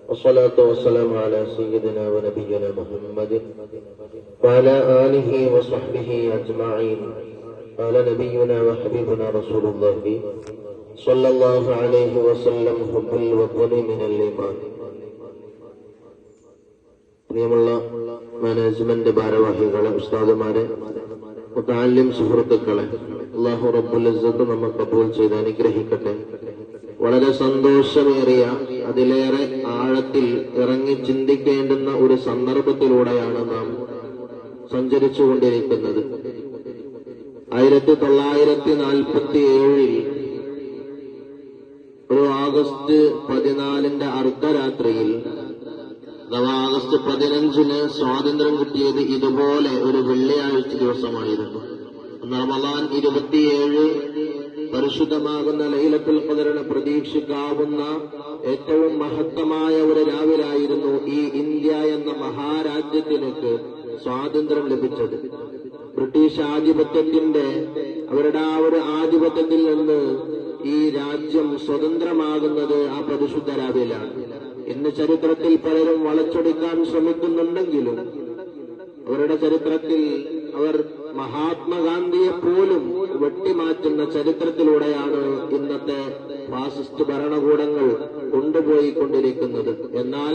والصلاة والسلام على سيدنا ونبينا محمد وعلى آله وصحبه أجمعين. قال نبينا وحبيبنا رسول الله صلى الله عليه وسلم حب الوطن من الإيمان. പ്രിയമുള്ള മാനേജ്മെന്റ് ഭാരവാഹികളെ, ഉസ്താദുമാരെ, മുതഅല്ലിം സുഹൃത്തുക്കളെ, അല്ലാഹു റബ്ബുൽ ഇസ്സത്ത് നമ്മെ കബൂൽ ചെയ്ത് അനുഗ്രഹിക്കട്ടെ. വളരെ സന്തോഷമേറിയ, അതിലേറെ ആഴത്തിൽ ഇറങ്ങി ചിന്തിക്കേണ്ടുന്ന ഒരു സന്ദർഭത്തിലൂടെയാണ് നാം സഞ്ചരിച്ചുകൊണ്ടിരിക്കുന്നത്. 1947 ഒരു ആഗസ്റ്റ് 14 അർദ്ധരാത്രിയിൽ, അഥവാ ആഗസ്റ്റ് 15 സ്വാതന്ത്ര്യം കിട്ടിയത് ഇതുപോലെ ഒരു വെള്ളിയാഴ്ച ദിവസമായിരുന്നു. റമളാൻ 27 പരിശുദ്ധമാകുന്ന ലൈലത്തുൽ ഖദറിനെ പ്രതീക്ഷിക്കാവുന്ന ഏറ്റവും മഹത്തമായ ഒരു രാവിലായിരുന്നു ഈ ഇന്ത്യ എന്ന മഹാരാജ്യത്തിലേക്ക് സ്വാതന്ത്ര്യം ലഭിച്ചത്. ബ്രിട്ടീഷ് ആധിപത്യത്തിന്റെ അവരുടെ ആ ഒരു ആധിപത്യത്തിൽ നിന്ന് ഈ രാജ്യം സ്വതന്ത്രമാകുന്നത് ആ പരിശുദ്ധ രാവിലാണ്. ഇന്ന് ചരിത്രത്തിൽ പലരും വളച്ചൊടിക്കാൻ ശ്രമിക്കുന്നുണ്ടെങ്കിലും അവരുടെ ചരിത്രത്തിൽ അവർ മഹാത്മാഗാന്ധിയെ പോലും വെട്ടിമാറ്റുന്ന ചരിത്രത്തിലൂടെയാണ് ഇന്നത്തെ ഫാസിസ്റ്റ് ഭരണകൂടങ്ങൾ കൊണ്ടുപോയിക്കൊണ്ടിരിക്കുന്നത്. എന്നാൽ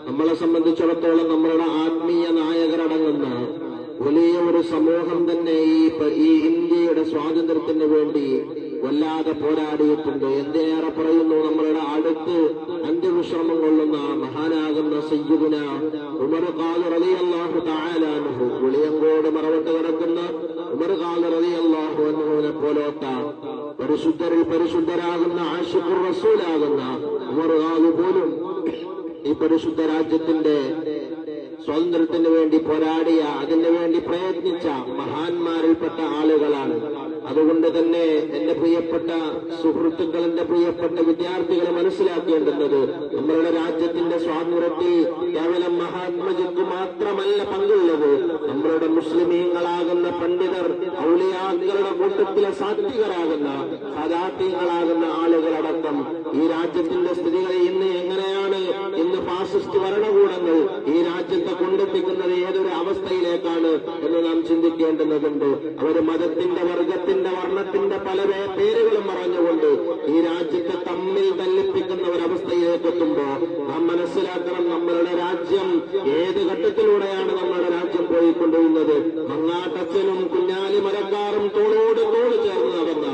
നമ്മളെ സംബന്ധിച്ചിടത്തോളം നമ്മളുടെ ആത്മീയ നായകരടങ്ങുന്ന വലിയ ഒരു സമൂഹം തന്നെ ഈ ഇന്ത്യയുടെ സ്വാതന്ത്ര്യത്തിന് വേണ്ടി വല്ലാതെ പോരാടിയിട്ടുണ്ട്. എന്തിനേറെ പറയുന്നു, നമ്മളുടെ അടുത്ത് അന്ത്യവിശ്രമം കൊള്ളുന്ന മഹാനാകുന്ന സയ്യിദുന ഉമർ ഖാദി റളിയല്ലാഹു തആല അൻഹു, വെളിയങ്കോട് മറവട്ട് കിടക്കുന്ന ഉമർ ഖാദി റളിയല്ലാഹു അൻഹുവിനെ പോലോത്ത പരിശുദ്ധരിൽ പരിശുദ്ധരാകുന്ന ആശിഖുർ റസൂലാകുന്ന ഉമർ ഖാദി പോലും ഈ പരിശുദ്ധ രാജ്യത്തിന്റെ സ്വാതന്ത്ര്യത്തിന് വേണ്ടി പോരാടിയ, അതിനു വേണ്ടി പ്രയത്നിച്ച മഹാന്മാരിൽപ്പെട്ട ആളുകളാണ്. അതുകൊണ്ട് തന്നെ എന്റെ പ്രിയപ്പെട്ട സുഹൃത്തുക്കൾ, എന്റെ പ്രിയപ്പെട്ട വിദ്യാർത്ഥികളെ മനസ്സിലാക്കേണ്ടുന്നത്, നമ്മളുടെ രാജ്യത്തിന്റെ സ്വാതന്ത്ര്യത്തിൽ കേവലം മഹാത്മജിക്ക് മാത്രമല്ല പങ്കുള്ളത്. നമ്മളുടെ മുസ്ലിമീങ്ങളാകുന്ന പണ്ഡിതർ, ഔലിയാക്കളുടെ കൂട്ടത്തിലെ സാത്വികരാകുന്ന സദാത്യങ്ങളാകുന്ന ആളുകളടക്കം ഈ രാജ്യത്തിന്റെ സ്ഥിതികൾ ഇന്ന് എങ്ങനെയാണ്, ഇന്ന് ഫാസിസ്റ്റ് ഭരണകൂടങ്ങൾ ഈ രാജ്യത്തെ കൊണ്ടെത്തിക്കുന്നത് ഏതൊരു അവസ്ഥയിലേക്കാണ് എന്ന് നാം ചിന്തിക്കേണ്ടുന്നതുണ്ട്. അവര് മതത്തിന്റെ, വർഗത്തിന്റെ, വർണ്ണത്തിന്റെ പല പേരുകളും പറഞ്ഞുകൊണ്ട് ഈ രാജ്യത്തെ തമ്മിൽ തല്ലിപ്പിക്കുന്ന ഒരവസ്ഥയിലേക്ക് എത്തുമ്പോൾ നാം മനസ്സിലാക്കണം, നമ്മളുടെ രാജ്യം ഏത് ഘട്ടത്തിലൂടെയാണ് നമ്മളുടെ രാജ്യം പോയിക്കൊണ്ടിരുന്നത്. മങ്ങാട്ടച്ചനും കുഞ്ഞാലി മരക്കാറും തോളോട് തോട് ചേർന്ന് നടന്ന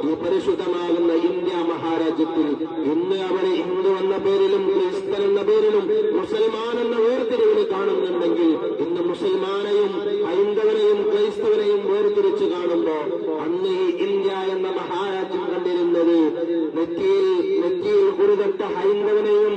ഈ പരിശുദ്ധമാകുന്ന ഇന്ത്യ മഹാരാജ്യത്തിൽ ഇന്ന് അവരെ ഹിന്ദു എന്ന പേരിലും ക്രിസ്ത്യൻ എന്ന പേരിലും മുസൽമാൻ എന്ന വേർതിരിവിന് കാണുന്നുണ്ടെങ്കിൽ, ഇന്ന് മുസൽമാനെയും ഹൈന്ദവനെയും ക്രൈസ്തവനെയും വേർതിരിച്ച് കാണുമ്പോൾ അന്ന് ഈ ഇന്ത്യ എന്ന മഹാരാജ്യം കണ്ടിരുന്നത് നെറ്റിയിൽ ഗുരുതട്ട ഹൈന്ദവനെയും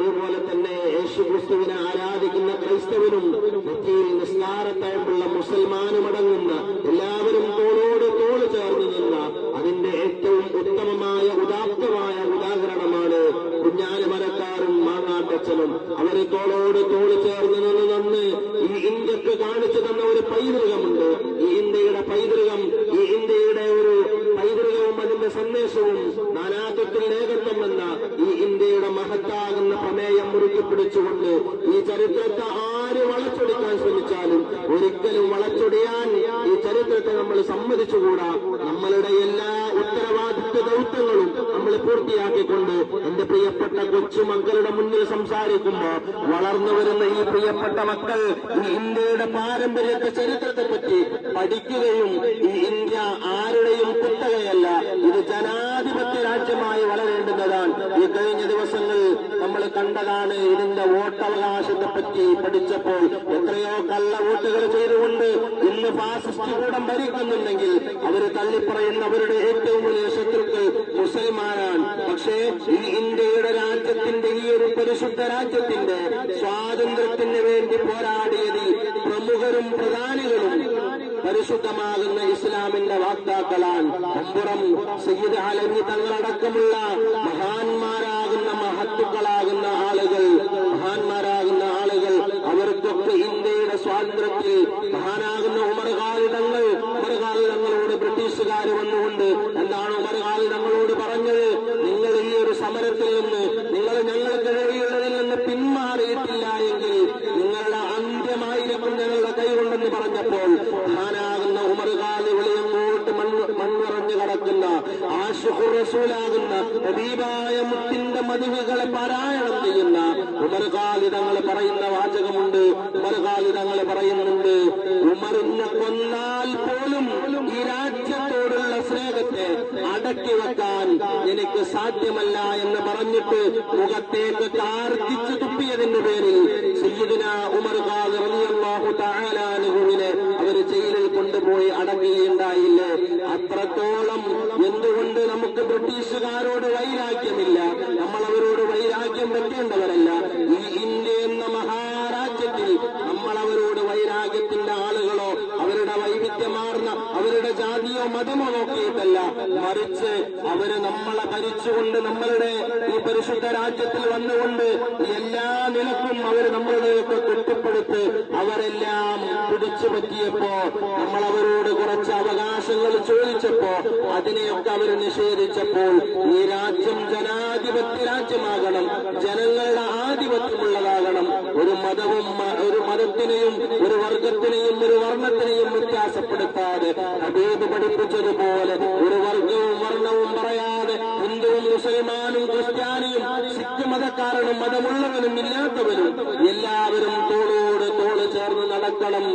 അതുപോലെ തന്നെ യേശുക്രിസ്തുവിനെ ആരാധിക്കുന്ന ക്രൈസ്തവനും നെറ്റിയിൽ നിസ്കാരത്തയമ്പുള്ള മുസൽമാനും അടങ്ങുന്ന എല്ലാവരും തോളോട് തോള് ചേർന്ന് നിന്ന അതിന്റെ ഏറ്റവും ഉത്തമമായ ഉദാത്തമായ ഉദാഹരണമാണ് കുഞ്ഞാലി മരക്കാരും മാങ്ങാട്ടച്ചനും. അവര് തോളോട് തോള് ചേർന്ന് നിന്ന് ഈ ഇന്ത്യക്ക് കാണിച്ചു തന്ന ഒരു പൈതൃകമുണ്ട്. ഈ ഇന്ത്യയുടെ പൈതൃകം, ഈ ഇന്ത്യയുടെ ഒരു പൈതൃകവും അതിന്റെ സന്ദേശവും നാനാത്വത്തിൽ ഏകത്വം എന്ന ഈ ഇന്ത്യയുടെ മഹത്താകുന്ന പ്രമേയം മുറുക്കി പിടിച്ചുകൊണ്ട് ഈ ചരിത്രത്തെ ആര് വളച്ചൊടിക്കാൻ ശ്രമിച്ചാലും ഒരിക്കലും വളച്ചൊടിയാൻ ഈ ചരിത്രത്തെ നമ്മൾ സമ്മതിച്ചുകൂടാ. നമ്മളുടെ എല്ലാ ഉത്തരവാദിത്വ ദൗത്യങ്ങളും നമ്മൾ പൂർത്തിയാക്കിക്കൊണ്ട് എന്റെ പ്രിയപ്പെട്ട കൊച്ചുമക്കളുടെ മുന്നിൽ സംസാരിക്കുമ്പോ വളർന്നു വരുന്ന ഈ പ്രിയപ്പെട്ട മക്കൾ ഈ ഇന്ത്യയുടെ പാരമ്പര്യത്തെ, ചരിത്രത്തെ പറ്റി പഠിക്കുകയും ഈ ഇന്ത്യ ആരുടെയും കുത്തകയല്ല, ഇത് ജനാധിപത്യ രാജ്യമായി വളരേണ്ടുന്നതാണ്. ഈ കഴിഞ്ഞ ദിവസങ്ങൾ നമ്മൾ കണ്ടതാണ്. ഇതിന്റെ വോട്ടവകാശത്തെ പറ്റി പഠിച്ചപ്പോൾ എത്രയോ കള്ള വോട്ടുകൾ ചെയ്തുകൊണ്ട് ഇന്ന് ഫാസിസ്റ്റ് കൂടം ഭരിക്കുന്നുണ്ടെങ്കിൽ അവര് തള്ളിപ്പറയുന്ന അവരുടെ ഏറ്റവും വലിയ ശത്രുക്കൾ മുസൽമാനാണ്. പക്ഷേ ഈ ഇന്ത്യയുടെ രാജ്യത്തിന്റെ, ഈ ഒരു പരിശുദ്ധ രാജ്യത്തിന്റെ സ്വാതന്ത്ര്യത്തിന് വേണ്ടി പോരാടിയതിൽ പ്രമുഖരും പ്രധാനികളും പരിശുദ്ധമാകുന്ന ഇസ്ലാമിന്റെ വാക്താക്കളാണ്. അപ്പുറം സയ്യിദ് അലവി തങ്ങളടക്കമുള്ള മഹാന്മാരാകുന്ന മഹത്തുക്കളാകുന്ന ആളുകൾ അവർക്കൊക്കെ ഇന്ത്യയുടെ സ്വാതന്ത്ര്യത്തിൽ മഹാനാകുന്ന ഉമർ ഖാദി തങ്ങളോട് ബ്രിട്ടീഷുകാർ വന്നുകൊണ്ട് എന്താണ് ഉമർ ഖാദി തങ്ങളോട് പറഞ്ഞത്? നിങ്ങൾ ഈ ഒരു പരിസരത്തിൽ നിന്ന് നിങ്ങൾ ഞങ്ങൾക്ക് കഴിയുള്ളതിൽ നിന്ന് പിന്മാറിയിട്ടില്ല എങ്കിൽ നിങ്ങളുടെ അന്ത്യമായിരിക്കും ഞങ്ങളുടെ കൈകൊണ്ടെന്ന് പറഞ്ഞപ്പോൾ മഹാനാകുന്ന ഉമർ ഖാദി വെളിയങ്ങോട്ട് മൺനിറഞ്ഞു കിടക്കുന്ന ആശിഖുർ റസൂലാകുന്ന ഹബീബായ മുത്തിന്റെ മദ്ഹുകളെ പാരായണം ചെയ്യുന്ന ഉമർ ഖാദി തങ്ങൾ പറയുന്ന വാചകമുണ്ട്. ഉമർ ഖാദി തങ്ങൾ പറയുന്നുണ്ട്, ഉമറിനെ കൊന്നാൽ പോലും ഈ രാജ്യത്തോടുള്ള സ്നേഹത്തെ അടക്കി വെക്കാൻ എനിക്ക് സാധ്യമല്ല എന്ന് പറഞ്ഞിട്ട് മുഖത്തേക്ക് കാർത്തിച്ചു തുപ്പിയതിന്റെ പേരിൽ സയ്യിദുന ഉമർ ഖാദി റളിയല്ലാഹു തആല അൻഹുവിനെ അവർ ജയിലിൽ കൊണ്ടുപോയി അടക്കുകയുണ്ടായില്ലേ? അത്രത്തോളം എന്തുകൊണ്ട് നമുക്ക് ബ്രിട്ടീഷുകാരോട് വൈരാഗ്യമില്ല? നമ്മൾ അവരോട് വൈരാഗ്യം വെക്കേണ്ടവരല്ല. ഈ ഇന്ത്യ എന്ന മഹാരാജ്യത്തിൽ നമ്മൾ അവരോട് വൈരാഗ്യത്തിന്റെ ആളുകളോ അവരുടെ വൈവിധ്യമാർന്ന അവരുടെ ജാതിയോ മതമോ നോക്കിയിട്ടല്ല, മറിച്ച് അവര് നമ്മളെ ഭരിച്ചുകൊണ്ട് നമ്മളുടെ ഈ പരിശുദ്ധ രാജ്യത്തിൽ വന്നുകൊണ്ട് എല്ലാ നിലക്കും അവര് നമ്മളുടെയൊക്കെ കെട്ടിപ്പടുത്ത് അവരെല്ലാം പിടിച്ചു പറ്റിയപ്പോ നമ്മൾ അവരോട് കുറച്ച് അവകാശങ്ങൾ ചോദിച്ചപ്പോ അതിനെയൊക്കെ അവർ നിഷേധിച്ചപ്പോൾ ഈ രാജ്യം ജനാധിപത്യ രാജ്യമാകണം, ജനങ്ങളുടെ ആധിപത്യമുള്ളതാകണം. ഒരു മതത്തിനെയും ഒരു വർഗത്തിനെയും ഒരു വർണ്ണത്തിനെയും വ്യത്യാസപ്പെടുത്താതെ ഹബീബ് പഠിപ്പിച്ചതുപോലെ ഒരു വർഗവും വർണ്ണവും പറയാതെ ഹിന്ദുവും മുസൽമാനും ക്രിസ്ത്യാനിയും സിഖ് മതക്കാരനും മതമുള്ളവനും ഇല്ലാത്തവരും എല്ലാവരും തോളോട് തോള് ചേർന്ന് നടക്കണം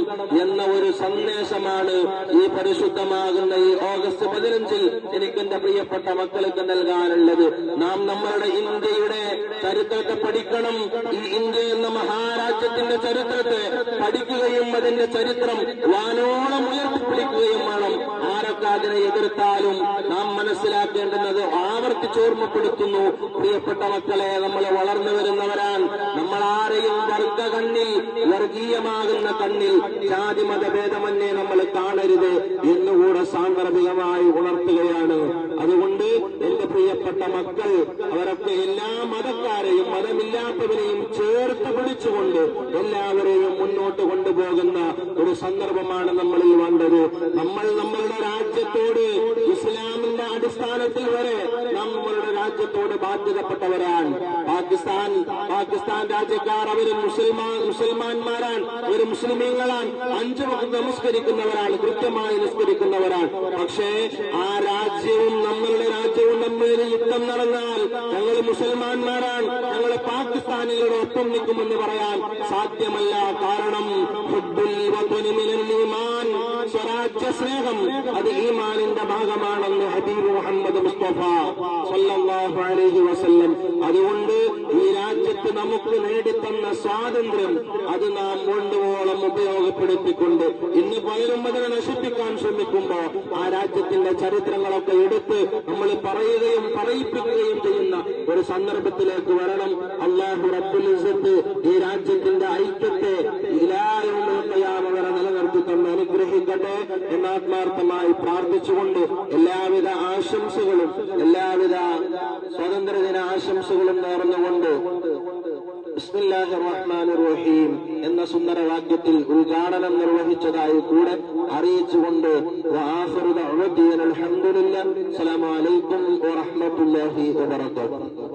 എന്ന ഒരു സന്ദേശമാണ് ഈ പരിശുദ്ധമാകുന്ന ഈ ഓഗസ്റ്റ് 15 എനിക്ക് എന്റെ പ്രിയപ്പെട്ട മക്കൾക്ക് നൽകാനുള്ളത്. നാം നമ്മളുടെ ഇന്ത്യയുടെ ചരിത്രത്തെ പഠിക്കണം. ഈ ഇന്ത്യ എന്ന മഹാരാജ്യത്തിന്റെ ചരിത്രത്തെ പഠിക്കുകയും അതിന്റെ ചരിത്രം വാനോളം ഉയർത്തിപ്പിടിക്കുകയും വേണം. ആരൊക്കെ അതിനെ എതിർത്താലും നാം മനസ്സിലാക്കേണ്ടുന്നത് ആവർത്തിച്ചോർമ്മപ്പെടുത്തുന്നു. പ്രിയപ്പെട്ട മക്കളെ, നമ്മൾ വളർന്നു വരുന്നവരാണ്. നമ്മൾ ആരെയും വർഗ കണ്ണിൽ വർഗീയമാകുന്ന കണ്ണിൽ ജാതി മതഭേദമന്യേ നമ്മൾ കാണരുത് എന്നുകൂടെ സാന്ദർഭികമായി ഉണർത്തുകയാണ്. അതുകൊണ്ട് എന്റെ പ്രിയപ്പെട്ട മക്കൾ അവരൊക്കെ എല്ലാ മതക്കാരെയും മതമില്ലാത്തവരെയും ചേർത്ത് പിടിച്ചുകൊണ്ട് എല്ലാവരെയും മുന്നോട്ട് കൊണ്ടുപോകുന്ന ഒരു സന്ദർഭമാണ് നമ്മളിൽ വേണ്ടത്. നമ്മൾ നമ്മളുടെ രാജ്യത്തോട് ഇസ്ലാമിന്റെ അടിസ്ഥാനത്തിൽ വരെ നമ്മളുടെ രാജ്യത്തോട് ബാധ്യതപ്പെട്ടവരാണ്. പാകിസ്ഥാൻ രാജ്യക്കാർ അവര് മുസൽമാന്മാരാണ്, അവര് മുസ്ലിമീങ്ങളാണ്, 5 വഖ്ത് നമസ്കരിക്കുന്നവരാണ്, കൃത്യമായി നിസ്കരിക്കുന്നവരാണ്. പക്ഷേ ആ രാജ്യവും നമ്മളുടെ രാജ്യവും തമ്മിൽ യുദ്ധം നടന്നാൽ ഞങ്ങൾ മുസൽമാന്മാരാണ്, ഞങ്ങൾ പാകിസ്ഥാനികളുടെ ഒപ്പം നിൽക്കുമെന്ന് പറയാൻ സാധ്യമല്ല. കാരണം സ്വരാജ്യ സ്നേഹം അത് ഈമാനിന്റെ ഭാഗമാണെന്ന് ഹബീബ് മുഹമ്മദ് മുസ്തഫ സല്ലല്ലാഹു അലൈഹി വസല്ലം. അതുകൊണ്ട് ഈ രാജ്യത്ത് നമുക്ക് നേടിത്തന്ന സ്വാതന്ത്ര്യം അത് നാം കൊണ്ടുപോളം ഉപയോഗപ്പെടുത്തിക്കൊണ്ട് ഇന്ന് പലരും അതിനെ നശിപ്പിക്കാൻ ശ്രമിക്കുമ്പോ ആ രാജ്യത്തിന്റെ ചരിത്രങ്ങളൊക്കെ എടുത്ത് നമ്മൾ പറയുകയും പറയിപ്പിക്കുകയും ചെയ്യുന്ന ഒരു സന്ദർഭത്തിലേക്ക് വരണം. അല്ലാഹു റബ്ബുൽ ഇസ്സത്ത് ഈ രാജ്യത്തിന്റെ ഐക്യത്തെ ഇലാ യൗമിൽ ഖിയാമ വരെ നിലനിർത്തി തന്നെ അനുഗ്രഹിക്കട്ടെ എന്ന് ആത്മാർത്ഥമായി പ്രാർത്ഥിച്ചുകൊണ്ട് എല്ലാവിധ ആശംസകളും എല്ലാവിധ സ്വാതന്ത്ര്യദിന ആശംസകളും നേർന്നുകൊണ്ട് ബിസ്മില്ലാഹിർ റഹ്മാനിർ റഹീം എന്ന സുന്ദരവാക്യത്തിൽ ഉദ്ഘാടനം നിർവഹിച്ചതായി കൂടെ അറിയിച്ചുകൊണ്ട് വആഖിറു ദഅ്വതി അൽഹംദുലില്ലാഹി അസ്സലാമു അലൈക്കും വറഹ്മത്തുള്ളാഹി വബറകാതുഹു.